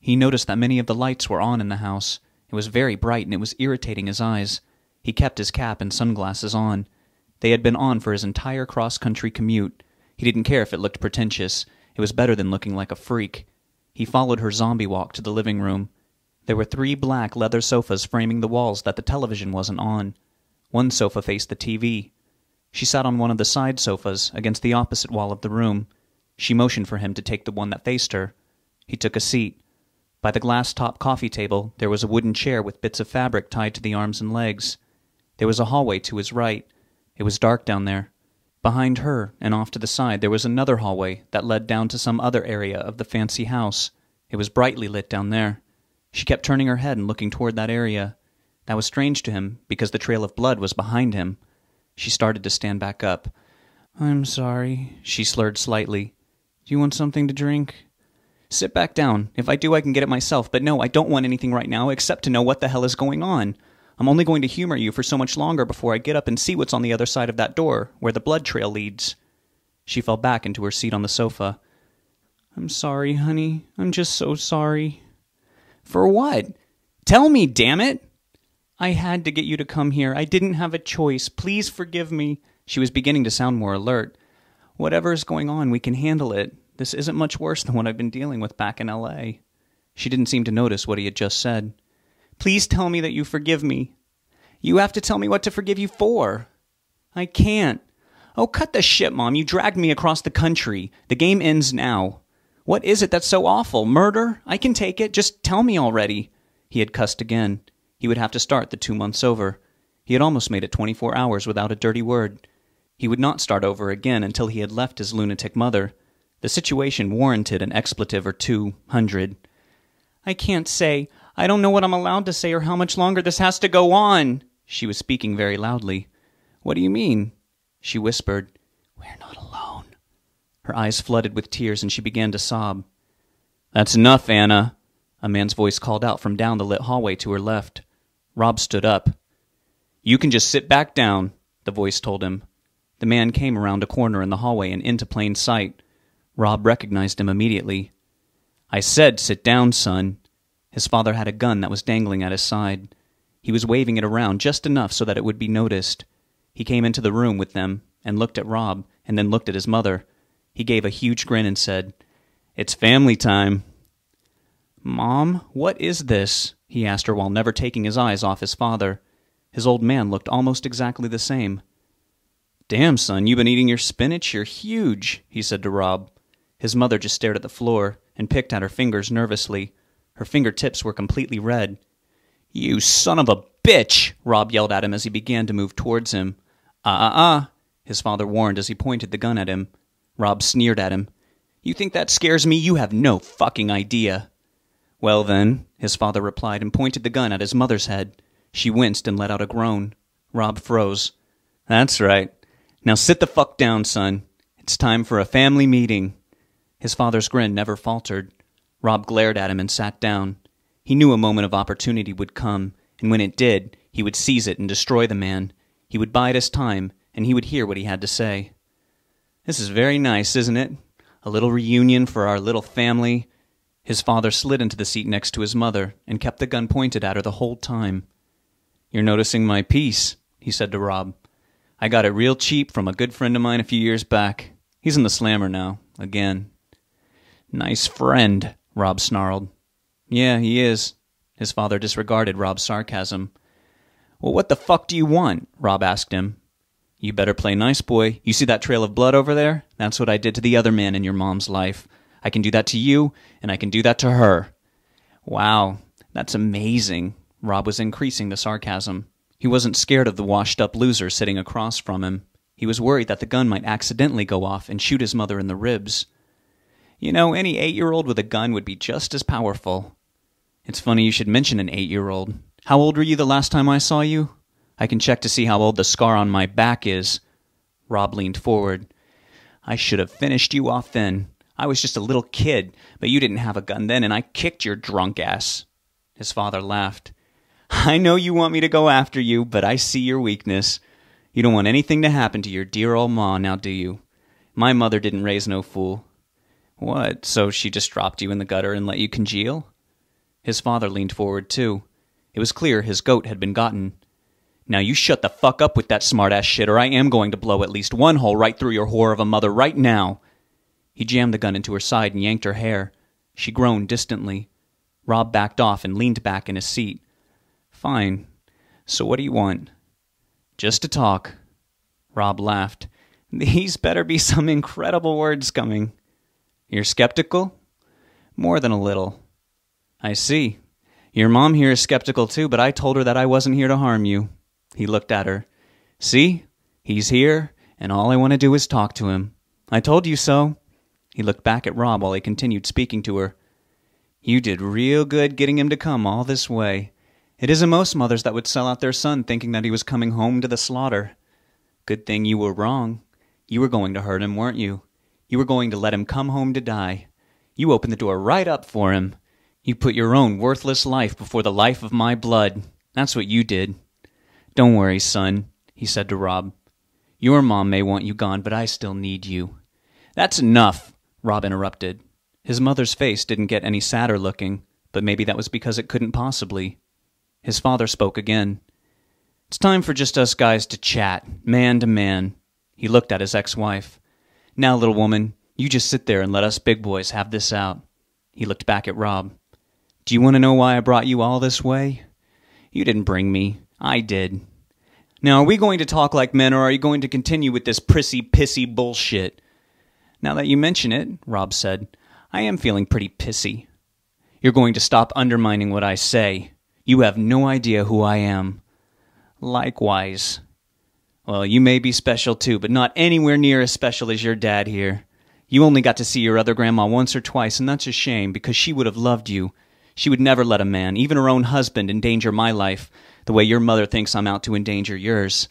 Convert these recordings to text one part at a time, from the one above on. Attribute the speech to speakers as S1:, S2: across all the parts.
S1: He noticed that many of the lights were on in the house. It was very bright and it was irritating his eyes. He kept his cap and sunglasses on. They had been on for his entire cross-country commute. He didn't care if it looked pretentious. It was better than looking like a freak. He followed her zombie walk to the living room. There were 3 black leather sofas framing the walls that the television wasn't on. One sofa faced the TV. She sat on one of the side sofas against the opposite wall of the room. She motioned for him to take the one that faced her. He took a seat. By the glass-top coffee table, there was a wooden chair with bits of fabric tied to the arms and legs. There was a hallway to his right. It was dark down there. Behind her, and off to the side, there was another hallway that led down to some other area of the fancy house. It was brightly lit down there. She kept turning her head and looking toward that area. That was strange to him, because the trail of blood was behind him. She started to stand back up. "I'm sorry," she slurred slightly. "Do you want something to drink?" "Sit back down. If I do, I can get it myself. But no, I don't want anything right now except to know what the hell is going on. I'm only going to humor you for so much longer before I get up and see what's on the other side of that door, where the blood trail leads." She fell back into her seat on the sofa. "I'm sorry, honey. I'm just so sorry." "For what? Tell me, damn it!" "I had to get you to come here. I didn't have a choice. Please forgive me." She was beginning to sound more alert. "Whatever is going on, we can handle it. This isn't much worse than what I've been dealing with back in L.A. She didn't seem to notice what he had just said. "Please tell me that you forgive me." "You have to tell me what to forgive you for." "I can't." "Oh, cut the shit, Mom. You dragged me across the country. The game ends now. What is it that's so awful? Murder? I can take it. Just tell me already." He had cussed again. He would have to start the 2 months over. He had almost made it 24 hours without a dirty word. He would not start over again until he had left his lunatic mother. The situation warranted an expletive or 200. "I can't say. I don't know what I'm allowed to say or how much longer this has to go on." She was speaking very loudly. "What do you mean?" She whispered. "We're not alone." Her eyes flooded with tears and she began to sob. "That's enough, Anna," a man's voice called out from down the lit hallway to her left. Rob stood up. "You can just sit back down," the voice told him. The man came around a corner in the hallway and into plain sight. Rob recognized him immediately. "I said sit down, son." His father had a gun that was dangling at his side. He was waving it around just enough so that it would be noticed. He came into the room with them and looked at Rob and then looked at his mother. He gave a huge grin and said, "It's family time." "Mom, what is this?" he asked her while never taking his eyes off his father. His old man looked almost exactly the same. "Damn, son, you've been eating your spinach? You're huge," he said to Rob. His mother just stared at the floor and picked at her fingers nervously. Her fingertips were completely red. "You son of a bitch!" Rob yelled at him as he began to move towards him. His father warned as he pointed the gun at him. Rob sneered at him. "You think that scares me? You have no fucking idea." "Well then," his father replied and pointed the gun at his mother's head. She winced and let out a groan. Rob froze. "That's right. Now sit the fuck down, son. It's time for a family meeting." His father's grin never faltered. Rob glared at him and sat down. He knew a moment of opportunity would come, and when it did, he would seize it and destroy the man. He would bide his time, and he would hear what he had to say. "This is very nice, isn't it? A little reunion for our little family." His father slid into the seat next to his mother and kept the gun pointed at her the whole time. "You're noticing my piece," he said to Rob. "I got it real cheap from a good friend of mine a few years back. He's in the slammer now, again." "Nice friend," Rob snarled. "Yeah, he is." His father disregarded Rob's sarcasm. "Well, what the fuck do you want?" Rob asked him. "You better play nice, boy. You see that trail of blood over there? That's what I did to the other man in your mom's life. I can do that to you, and I can do that to her." "Wow, that's amazing." Rob was increasing the sarcasm. He wasn't scared of the washed-up loser sitting across from him. He was worried that the gun might accidentally go off and shoot his mother in the ribs. "You know, any 8-year-old with a gun would be just as powerful." "It's funny you should mention an 8-year-old. How old were you the last time I saw you? I can check to see how old the scar on my back is." Rob leaned forward. "I should have finished you off then. I was just a little kid, but you didn't have a gun then, and I kicked your drunk ass." His father laughed. "I know you want me to go after you, but I see your weakness. You don't want anything to happen to your dear old ma, now do you? My mother didn't raise no fool." "What, so she just dropped you in the gutter and let you congeal?" His father leaned forward, too. It was clear his goat had been gotten. "Now you shut the fuck up with that smart-ass shit, or I am going to blow at least one hole right through your whore of a mother right now." He jammed the gun into her side and yanked her hair. She groaned distantly. Rob backed off and leaned back in his seat. "Fine. So what do you want?" "Just to talk." Rob laughed. "These better be some incredible words coming." "You're skeptical?" "More than a little." "I see. Your mom here is skeptical too, but I told her that I wasn't here to harm you." He looked at her. "See? He's here, and all I want to do is talk to him. I told you so." He looked back at Rob while he continued speaking to her. "You did real good getting him to come all this way. It isn't most mothers that would sell out their son thinking that he was coming home to the slaughter. Good thing you were wrong. You were going to hurt him, weren't you? You were going to let him come home to die. You opened the door right up for him. You put your own worthless life before the life of my blood. That's what you did. Don't worry, son," he said to Rob. "Your mom may want you gone, but I still need you." "That's enough," Rob interrupted. His mother's face didn't get any sadder looking, but maybe that was because it couldn't possibly. His father spoke again. "It's time for just us guys to chat, man to man." He looked at his ex-wife. "Now, little woman, you just sit there and let us big boys have this out." He looked back at Rob. "Do you want to know why I brought you all this way? You didn't bring me. I did. Now, are we going to talk like men, or are you going to continue with this prissy-pissy bullshit?" "Now that you mention it," Rob said, "I am feeling pretty pissy." "You're going to stop undermining what I say. You have no idea who I am." "Likewise." "Well, you may be special too, but not anywhere near as special as your dad here. You only got to see your other grandma once or twice, and that's a shame, because she would have loved you. She would never let a man, even her own husband, endanger my life the way your mother thinks I'm out to endanger yours.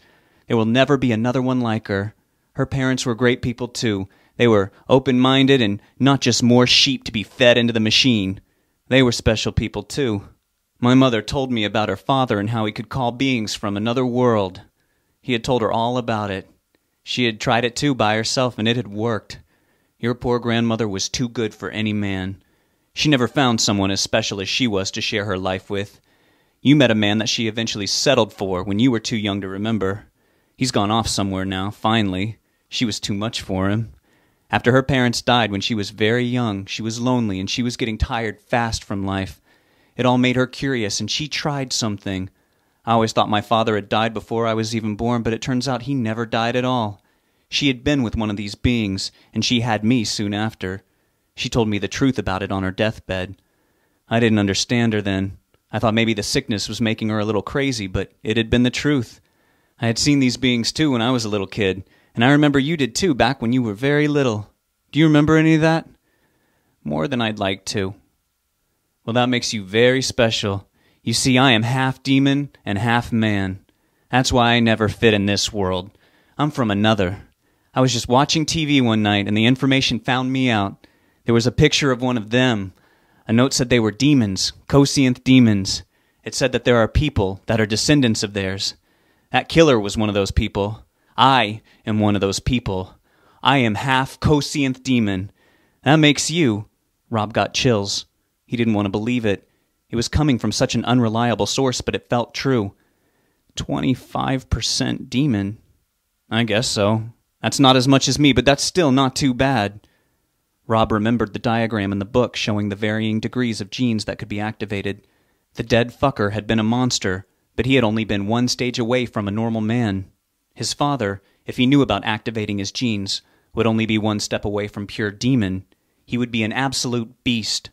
S1: There will never be another one like her. Her parents were great people too. They were open-minded and not just more sheep to be fed into the machine. They were special people too. My mother told me about her father and how he could call beings from another world. He had told her all about it. She had tried it too by herself, and it had worked. Your poor grandmother was too good for any man. She never found someone as special as she was to share her life with. You met a man that she eventually settled for when you were too young to remember. He's gone off somewhere now, finally. She was too much for him. After her parents died when she was very young, she was lonely and she was getting tired fast from life. It all made her curious, and she tried something. I always thought my father had died before I was even born, but it turns out he never died at all. She had been with one of these beings, and she had me soon after. She told me the truth about it on her deathbed. I didn't understand her then. I thought maybe the sickness was making her a little crazy, but it had been the truth. I had seen these beings too when I was a little kid, and I remember you did too back when you were very little. Do you remember any of that? More than I'd like to. Well, that makes you very special. You see, I am half demon and half man. That's why I never fit in this world. I'm from another. I was just watching TV one night, and the information found me out. There was a picture of one of them. A note said they were demons, Cosianth demons. It said that there are people that are descendants of theirs. That killer was one of those people. I am one of those people. I am half Cosianth demon. That makes you... Rob got chills. He didn't want to believe it. It was coming from such an unreliable source, but it felt true. 25% demon. I guess so. That's not as much as me, but that's still not too bad. Rob remembered the diagram in the book showing the varying degrees of genes that could be activated. The dead fucker had been a monster, but he had only been one stage away from a normal man. His father, if he knew about activating his genes, would only be one step away from pure demon. He would be an absolute beast.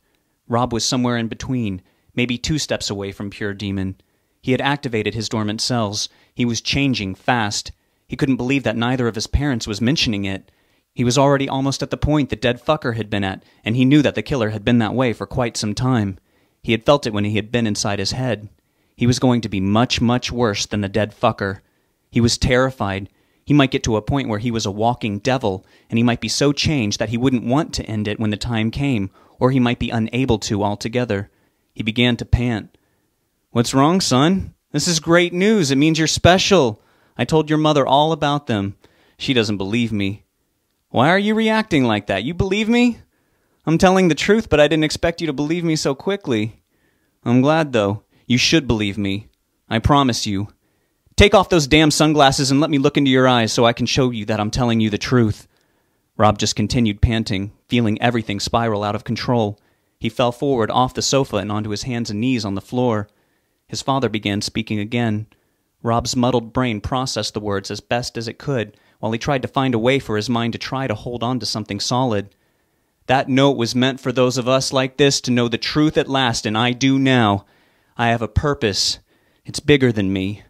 S1: Rob was somewhere in between, maybe 2 steps away from pure demon. He had activated his dormant cells. He was changing fast. He couldn't believe that neither of his parents was mentioning it. He was already almost at the point the dead fucker had been at, and he knew that the killer had been that way for quite some time. He had felt it when he had been inside his head. He was going to be much, much worse than the dead fucker. He was terrified. He might get to a point where he was a walking devil, and he might be so changed that he wouldn't want to end it when the time came, or he might be unable to altogether. He began to pant. "What's wrong, son? This is great news. It means you're special. I told your mother all about them. She doesn't believe me." "Why are you reacting like that? You believe me?" "I'm telling the truth, but I didn't expect you to believe me so quickly." I'm glad, though. You should believe me. I promise you. Take off those damn sunglasses and let me look into your eyes so I can show you that I'm telling you the truth." Rob just continued panting, feeling everything spiral out of control. He fell forward off the sofa and onto his hands and knees on the floor. His father began speaking again. Rob's muddled brain processed the words as best as it could, while he tried to find a way for his mind to try to hold on to something solid. "That note was meant for those of us like this to know the truth at last, and I do now. I have a purpose. It's bigger than me.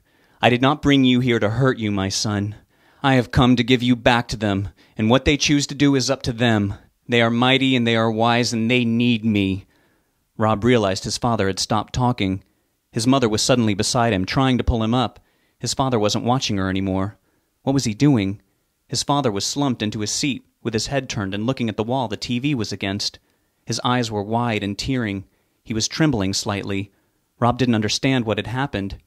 S1: I did not bring you here to hurt you, my son. I have come to give you back to them, and what they choose to do is up to them. They are mighty and they are wise, and they need me." Rob realized his father had stopped talking. His mother was suddenly beside him, trying to pull him up. His father wasn't watching her anymore. What was he doing? His father was slumped into his seat, with his head turned and looking at the wall the TV was against. His eyes were wide and tearing. He was trembling slightly. Rob didn't understand what had happened.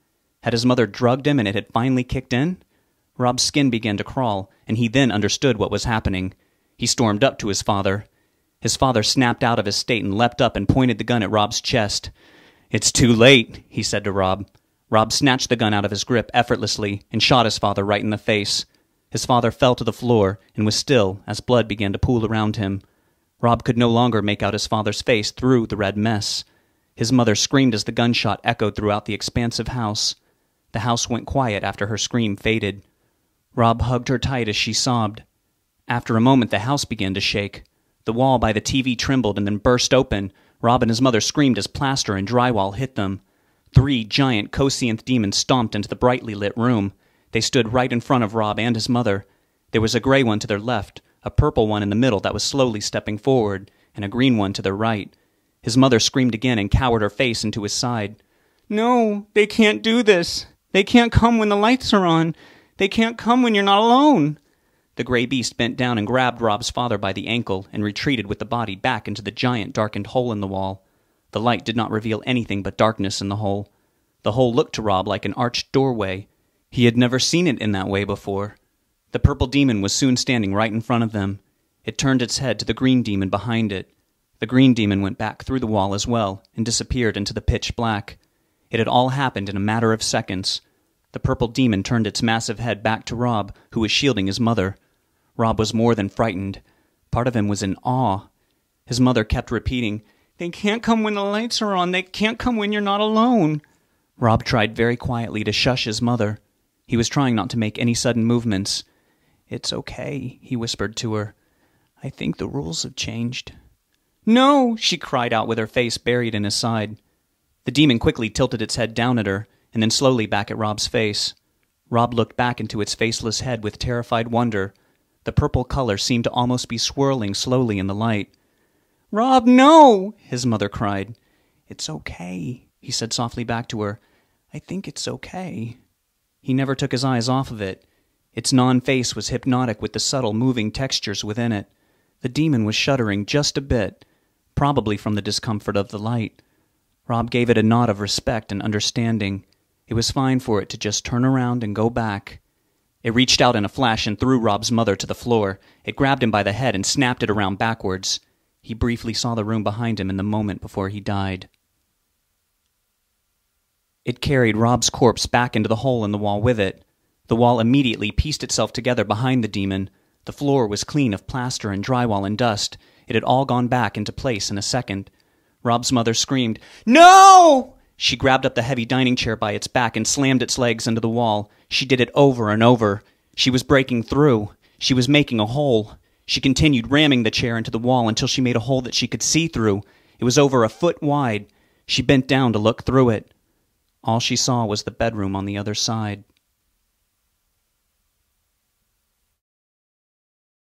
S1: Had his mother drugged him and it had finally kicked in? Rob's skin began to crawl, and he then understood what was happening. He stormed up to his father. His father snapped out of his state and leapt up and pointed the gun at Rob's chest. "It's too late," he said to Rob. Rob snatched the gun out of his grip effortlessly and shot his father right in the face. His father fell to the floor and was still as blood began to pool around him. Rob could no longer make out his father's face through the red mess. His mother screamed as the gunshot echoed throughout the expansive house. The house went quiet after her scream faded. Rob hugged her tight as she sobbed. After a moment, the house began to shake. The wall by the TV trembled and then burst open. Rob and his mother screamed as plaster and drywall hit them. 3 giant Kosianth demons stomped into the brightly lit room. They stood right in front of Rob and his mother. There was a gray one to their left, a purple one in the middle that was slowly stepping forward, and a green one to their right. His mother screamed again and cowered her face into his side. "No, they can't do this. They can't come when the lights are on. They can't come when you're not alone." The gray beast bent down and grabbed Rob's father by the ankle and retreated with the body back into the giant darkened hole in the wall. The light did not reveal anything but darkness in the hole. The hole looked to Rob like an arched doorway. He had never seen it in that way before. The purple demon was soon standing right in front of them. It turned its head to the green demon behind it. The green demon went back through the wall as well and disappeared into the pitch black. It had all happened in a matter of seconds. The purple demon turned its massive head back to Rob, who was shielding his mother. Rob was more than frightened. Part of him was in awe. His mother kept repeating, "They can't come when the lights are on. They can't come when you're not alone." Rob tried very quietly to shush his mother. He was trying not to make any sudden movements. "It's okay," he whispered to her. "I think the rules have changed." "No!" she cried out with her face buried in his side. The demon quickly tilted its head down at her, and then slowly back at Rob's face. Rob looked back into its faceless head with terrified wonder. The purple color seemed to almost be swirling slowly in the light. "Rob, no!" his mother cried. "It's okay," he said softly back to her. "I think it's okay." He never took his eyes off of it. Its non-face was hypnotic with the subtle moving textures within it. The demon was shuddering just a bit, probably from the discomfort of the light. Rob gave it a nod of respect and understanding. It was fine for it to just turn around and go back. It reached out in a flash and threw Rob's mother to the floor. It grabbed him by the head and snapped it around backwards. He briefly saw the room behind him in the moment before he died. It carried Rob's corpse back into the hole in the wall with it. The wall immediately pieced itself together behind the demon. The floor was clean of plaster and drywall and dust. It had all gone back into place in a second. Rob's mother screamed, "No!" She grabbed up the heavy dining chair by its back and slammed its legs into the wall. She did it over and over. She was breaking through. She was making a hole. She continued ramming the chair into the wall until she made a hole that she could see through. It was over a foot wide. She bent down to look through it. All she saw was the bedroom on the other side.